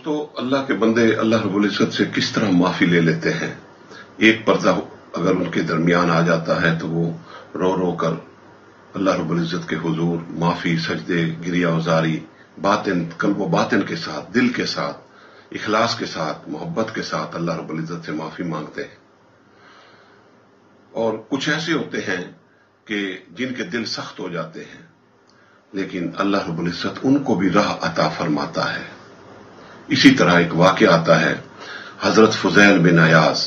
دوستو، اللہ کے بندے اللہ رب العزت سے کس طرح معافی لے لیتے ہیں۔ ایک پردہ اگر ان کے درمیان آ جاتا ہے تو وہ رو رو کر اللہ رب العزت کے حضور معافی، سجدے، گریہ وزاری، باطن، قلب و باطن کے ساتھ، دل کے ساتھ، اخلاص کے ساتھ، محبت کے ساتھ اللہ رب العزت سے معافی مانگتے ہیں۔ اور کچھ ایسے ہوتے ہیں کہ جن کے دل سخت ہو جاتے ہیں، لیکن اللہ رب العزت ان کو بھی راہ عطا فرماتا ہے۔ اسی طرح ایک واقعہ آتا ہے، حضرت فضیل بن عیاض،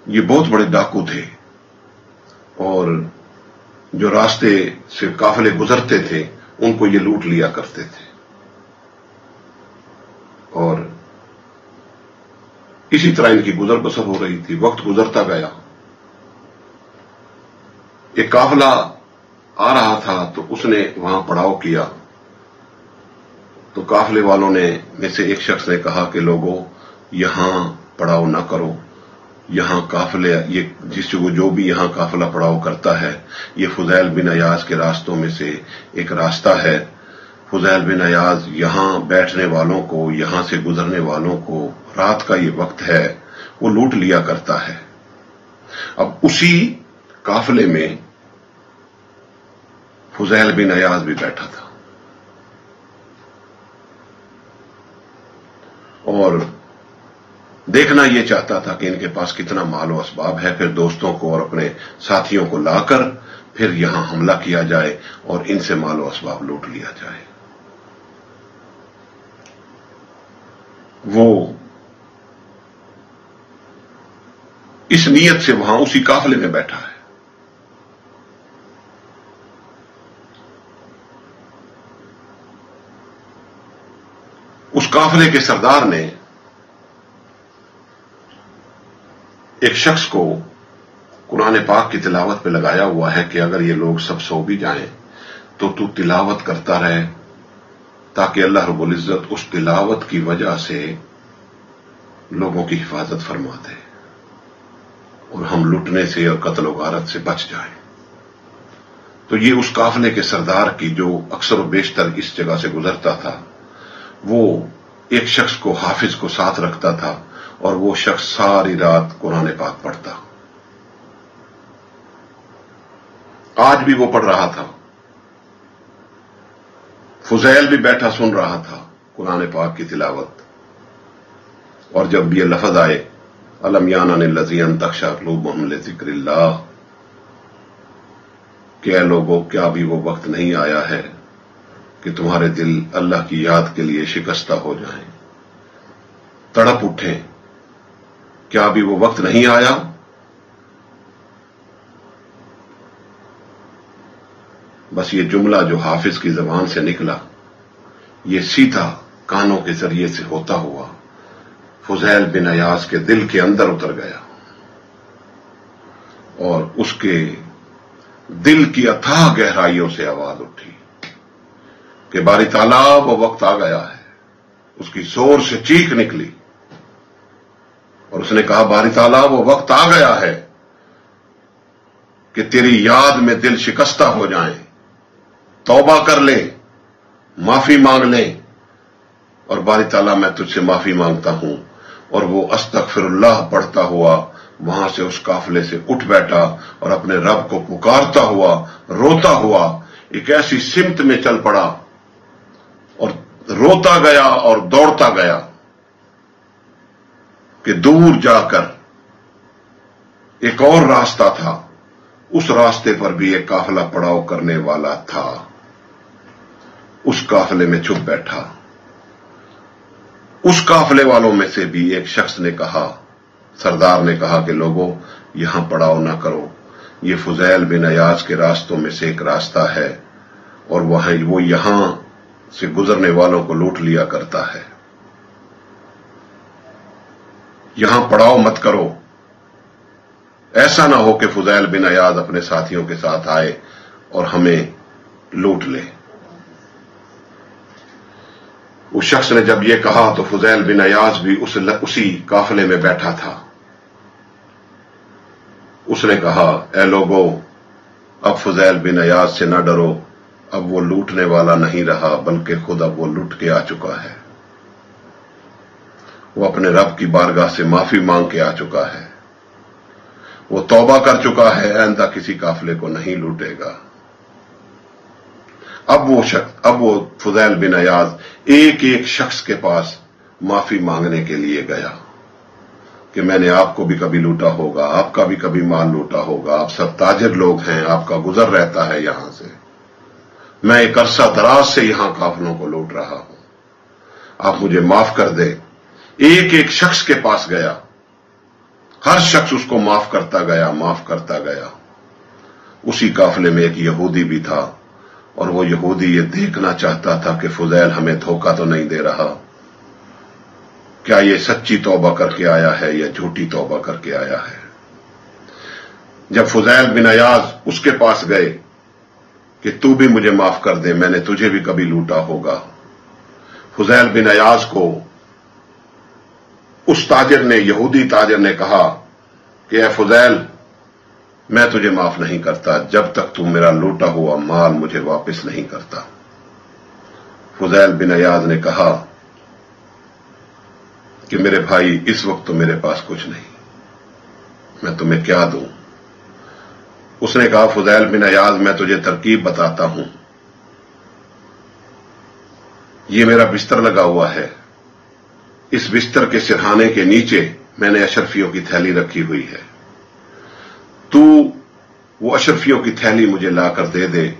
یہ بہت بڑے ڈاکو تھے اور جو راستے سے قافلے گزرتے تھے ان کو یہ لوٹ لیا کرتے تھے، اور اسی طرح ان کی گزر بسر ہو رہی تھی۔ وقت گزرتا گیا، ایک قافلہ آ رہا تھا تو اس نے وہاں پڑاؤ کیا، تو قافلے والوں نے میں سے ایک شخص نے کہا کہ لوگوں یہاں پڑاؤ نہ کرو، یہاں قافلے جو بھی یہاں قافلہ پڑاؤ کرتا ہے یہ فضیل بن عیاض کے راستوں میں سے ایک راستہ ہے۔ فضیل بن عیاض یہاں بیٹھنے والوں کو، یہاں سے گزرنے والوں کو رات کا یہ وقت ہے وہ لوٹ لیا کرتا ہے۔ اب اسی قافلے میں فضیل بن عیاض بھی بیٹھا تھا، اور دیکھنا یہ چاہتا تھا کہ ان کے پاس کتنا مال و اسباب ہے، پھر دوستوں کو اور اپنے ساتھیوں کو لا کر پھر یہاں حملہ کیا جائے اور ان سے مال و اسباب لوٹ لیا جائے۔ وہ اس نیت سے وہاں اسی قافلے میں بیٹھا ہے۔ اس قافلے کے سردار نے ایک شخص کو قرآن پاک کی تلاوت پہ لگایا ہوا ہے کہ اگر یہ لوگ سب سو بھی جائیں تو تلاوت کرتا رہے، تاکہ اللہ رب العزت اس تلاوت کی وجہ سے لوگوں کی حفاظت فرما دے اور ہم لٹنے سے اور قتل و غارت سے بچ جائیں۔ تو یہ اس قافلے کے سردار کی، جو اکثر و بیشتر اس جگہ سے گزرتا تھا، وہ ایک شخص کو، حافظ کو ساتھ رکھتا تھا، اور وہ شخص ساری رات قرآن پاک پڑھتا۔ آج بھی وہ پڑھ رہا تھا، فضیل بھی بیٹھا سن رہا تھا قرآن پاک کی تلاوت، اور جب یہ لفظ آئے الم یعن للذین تخشع قلوبہم لذکر اللہ، کہ اے لوگوں کیا بھی وہ وقت نہیں آیا ہے کہ تمہارے دل اللہ کی یاد کے لیے شکستہ ہو جائیں، تڑپ اٹھیں، کیا بھی وہ وقت نہیں آیا؟ بس یہ جملہ جو حافظ کی زبان سے نکلا، یہ سیدھا کانوں کے ذریعے سے ہوتا ہوا فضیل بن عیاض کے دل کے اندر اتر گیا، اور اس کے دل کی اتھاہ گہرائیوں سے آواز اٹھی کہ باری تعالیٰ وہ وقت آ گیا ہے۔ اس کی زور سے چیخ نکلی اور اس نے کہا باری تعالیٰ وہ وقت آ گیا ہے کہ تیری یاد میں دل شکستہ ہو جائیں، توبہ کر لیں، معافی مانگ لیں، اور باری تعالیٰ میں تجھ سے معافی مانگتا ہوں۔ اور وہ استغفر اللہ پڑھتا ہوا وہاں سے اس قافلے سے اٹھ بیٹھا اور اپنے رب کو پکارتا ہوا، روتا ہوا ایک ایسی سمت میں چل پڑا، اور روتا گیا اور دوڑتا گیا کہ دور جا کر ایک اور راستہ تھا، اس راستے پر بھی ایک قافلہ پڑاؤ کرنے والا تھا، اس قافلے میں چھپ بیٹھا۔ اس قافلے والوں میں سے بھی ایک شخص نے کہا، سردار نے کہا کہ لوگوں یہاں پڑاؤ نہ کرو، یہ فضیل بن عیاض کے راستوں میں سے ایک راستہ ہے، اور وہ یہاں سے گزرنے والوں کو لوٹ لیا کرتا ہے، یہاں پڑاؤ مت کرو، ایسا نہ ہو کہ فضیل بن عیاض اپنے ساتھیوں کے ساتھ آئے اور ہمیں لوٹ لے۔ اس شخص نے جب یہ کہا تو فضیل بن عیاض بھی اسی قافلے میں بیٹھا تھا۔ اس نے کہا اے لوگوں اب فضیل بن عیاض سے نہ ڈرو، اب وہ لوٹنے والا نہیں رہا بلکہ خود اب وہ لٹ کے آ چکا ہے۔ وہ اپنے رب کی بارگاہ سے معافی مانگ کے آ چکا ہے، وہ توبہ کر چکا ہے، آئندہ کسی قافلے کو نہیں لوٹے گا۔ اب وہ فضیل بن عیاض ایک ایک شخص کے پاس معافی مانگنے کے لیے گیا کہ میں نے آپ کو بھی کبھی لوٹا ہوگا، آپ کا بھی کبھی مال لوٹا ہوگا، آپ سب تاجر لوگ ہیں، آپ کا گزر رہتا ہے یہاں سے، میں ایک عرصہ دراز سے یہاں قافلوں کو لوٹ رہا ہوں، آپ مجھے معاف کر دے۔ ایک ایک شخص کے پاس گیا، ہر شخص اس کو معاف کرتا گیا۔ اسی قافلے میں ایک یہودی بھی تھا، اور وہ یہودی یہ دیکھنا چاہتا تھا کہ فضیل ہمیں دھوکہ تو نہیں دے رہا، کیا یہ سچی توبہ کر کے آیا ہے یا جھوٹی توبہ کر کے آیا ہے۔ جب فضیل بن عیاض اس کے پاس گئے کہ تو بھی مجھے معاف کر دے، میں نے تجھے بھی کبھی لوٹا ہوگا، فضیل بن عیاض کو اس تاجر نے، یہودی تاجر نے کہا کہ اے فضیل، میں تجھے معاف نہیں کرتا جب تک تو میرا لوٹا ہوا مال مجھے واپس نہیں کرتا۔ فضیل بن عیاض نے کہا کہ میرے بھائی، اس وقت تو میرے پاس کچھ نہیں، میں تمہیں کیا دوں؟ اس نے کہا فضیل بن عیاض، میں تجھے ترکیب بتاتا ہوں، یہ میرا بستر لگا ہوا ہے، اس بستر کے سرہانے کے نیچے میں نے اشرفیوں کی تھیلی رکھی ہوئی ہے، تو وہ اشرفیوں کی تھیلی مجھے لا کر دے دے،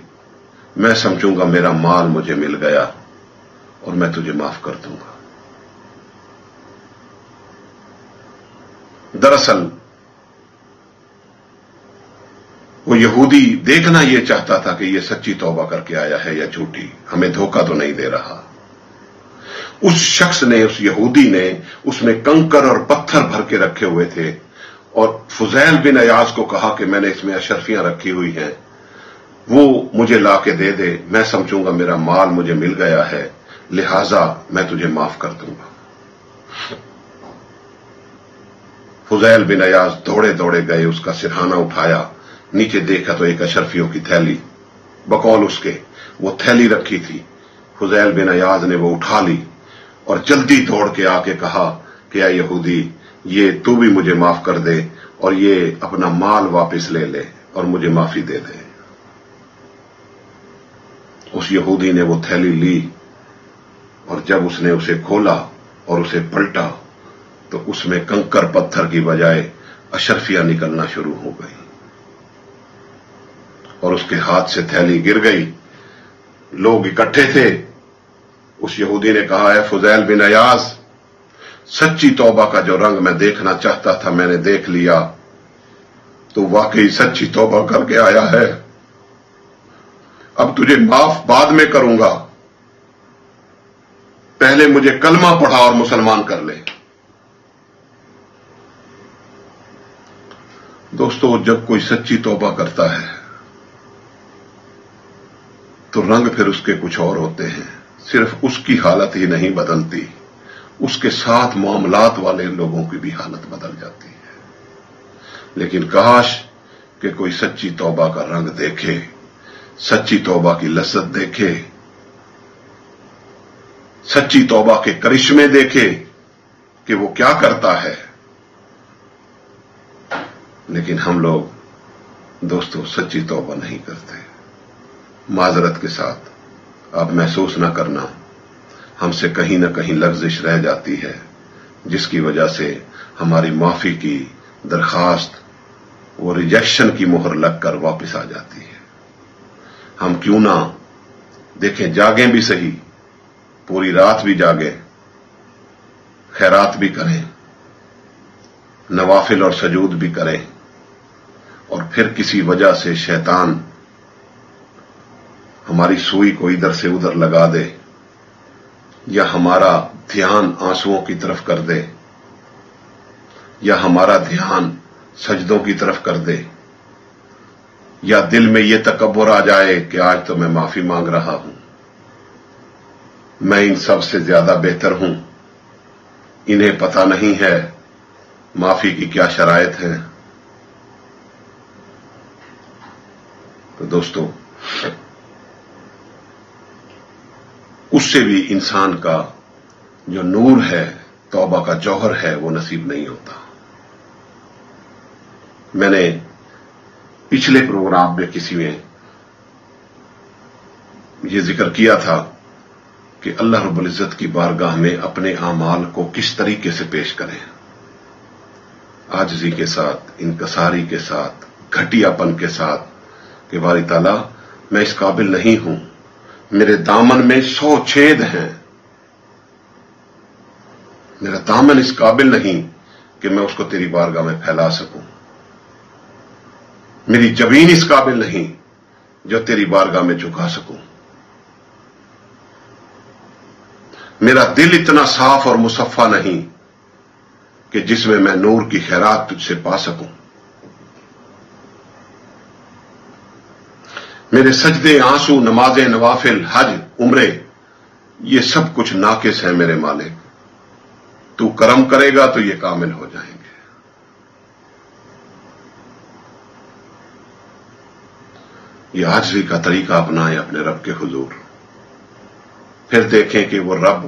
میں سمجھوں گا میرا مال مجھے مل گیا اور میں تجھے معاف کر دوں گا۔ دراصل وہ یہودی دیکھنا یہ چاہتا تھا کہ یہ سچی توبہ کر کے آیا ہے یا جھوٹی، ہمیں دھوکہ تو نہیں دے رہا۔ اس شخص نے، اس یہودی نے، اس میں کنکر اور پتھر بھر کے رکھے ہوئے تھے، اور فضیل بن عیاض کو کہا کہ میں نے اس میں اشرفیاں رکھی ہوئی ہیں، وہ مجھے لا کے دے دے، میں سمجھوں گا میرا مال مجھے مل گیا ہے، لہذا میں تجھے معاف کر دوں گا۔ فضیل بن عیاض دوڑے دوڑے گئے، اس کا سرہانہ اٹھایا، نیچے دیکھا تو ایک اشرفیوں کی تھیلی، بقول اس کے وہ تھیلی رکھی تھی۔ فضیل بن عیاض نے وہ اٹھا لی اور جلدی دوڑ کے آ کے کہا کہ اے یہودی، یہ تو بھی مجھے معاف کر دے اور یہ اپنا مال واپس لے لے اور مجھے معافی دے دے۔ اس یہودی نے وہ تھیلی لی، اور جب اس نے اسے کھولا اور اسے پلٹا تو اس میں کنکر پتھر کی بجائے اشرفیاں نکلنا شروع ہو گئی، اور اس کے ہاتھ سے تھیلی گر گئی۔ لوگ اکٹھے تھے۔ اس یہودی نے کہا اے فضیل بن عیاض، سچی توبہ کا جو رنگ میں دیکھنا چاہتا تھا میں نے دیکھ لیا، تو واقعی سچی توبہ کر کے آیا ہے، اب تجھے معاف بعد میں کروں گا، پہلے مجھے کلمہ پڑھا اور مسلمان کر لے۔ دوستو، جب کوئی سچی توبہ کرتا ہے تو رنگ پھر اس کے کچھ اور ہوتے ہیں، صرف اس کی حالت ہی نہیں بدلتی، اس کے ساتھ معاملات والے لوگوں کی بھی حالت بدل جاتی ہے۔ لیکن کاش کہ کوئی سچی توبہ کا رنگ دیکھے، سچی توبہ کی لذت دیکھے، سچی توبہ کے کرشمے دیکھے کہ وہ کیا کرتا ہے۔ لیکن ہم لوگ دوستو سچی توبہ نہیں کرتے۔ معذرت کے ساتھ اب محسوس نہ کرنا، ہم سے کہیں نہ کہیں لغزش رہ جاتی ہے، جس کی وجہ سے ہماری معافی کی درخواست وہ ریجیکشن کی مہر لگ کر واپس آ جاتی ہے۔ ہم کیوں نہ دیکھیں، جاگیں بھی صحیح، پوری رات بھی جاگیں، خیرات بھی کریں، نوافل اور سجود بھی کریں، اور پھر کسی وجہ سے شیطان ہماری سوئی کو ادھر سے ادھر لگا دے، یا ہمارا دھیان آنسوؤں کی طرف کر دے، یا ہمارا دھیان سجدوں کی طرف کر دے، یا دل میں یہ تکبر آ جائے کہ آج تو میں معافی مانگ رہا ہوں، میں ان سب سے زیادہ بہتر ہوں، انہیں پتہ نہیں ہے معافی کی کیا شرائط ہے۔ تو دوستو، اس سے بھی انسان کا جو نور ہے، توبہ کا جوہر ہے وہ نصیب نہیں ہوتا۔ میں نے پچھلے پروگرام میں کسی میں یہ ذکر کیا تھا کہ اللہ رب العزت کی بارگاہ میں اپنے اعمال کو کس طریقے سے پیش کریں، عاجزی کے ساتھ، انکساری کے ساتھ، گھٹیا پن کے ساتھ کہ باری تعالیٰ میں اس قابل نہیں ہوں، میرے دامن میں 100 چھید ہیں، میرا دامن اس قابل نہیں کہ میں اس کو تیری بارگاہ میں پھیلا سکوں، میری جبین اس قابل نہیں جو تیری بارگاہ میں جھکا سکوں، میرا دل اتنا صاف اور مصفا نہیں کہ جس میں نور کی خیرات تجھ سے پا سکوں، میرے سجدے، آنسو، نمازیں، نوافل، حج، عمرے، یہ سب کچھ ناقص ہے میرے مالک، تو کرم کرے گا تو یہ کامل ہو جائیں گے۔ یہ عاجزی کا طریقہ اپنائیں اپنے رب کے حضور، پھر دیکھیں کہ وہ رب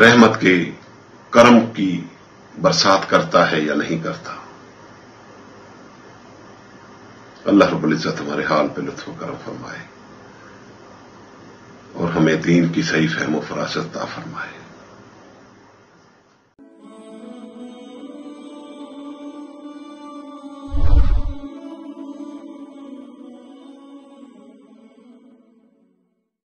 رحمت کی، کرم کی برسات کرتا ہے یا نہیں کرتا۔ اللہ رب العزت ہمارے حال پہ لطف و کرم فرمائے اور ہمیں دین کی صحیح فہم و فراست عطا فرمائے۔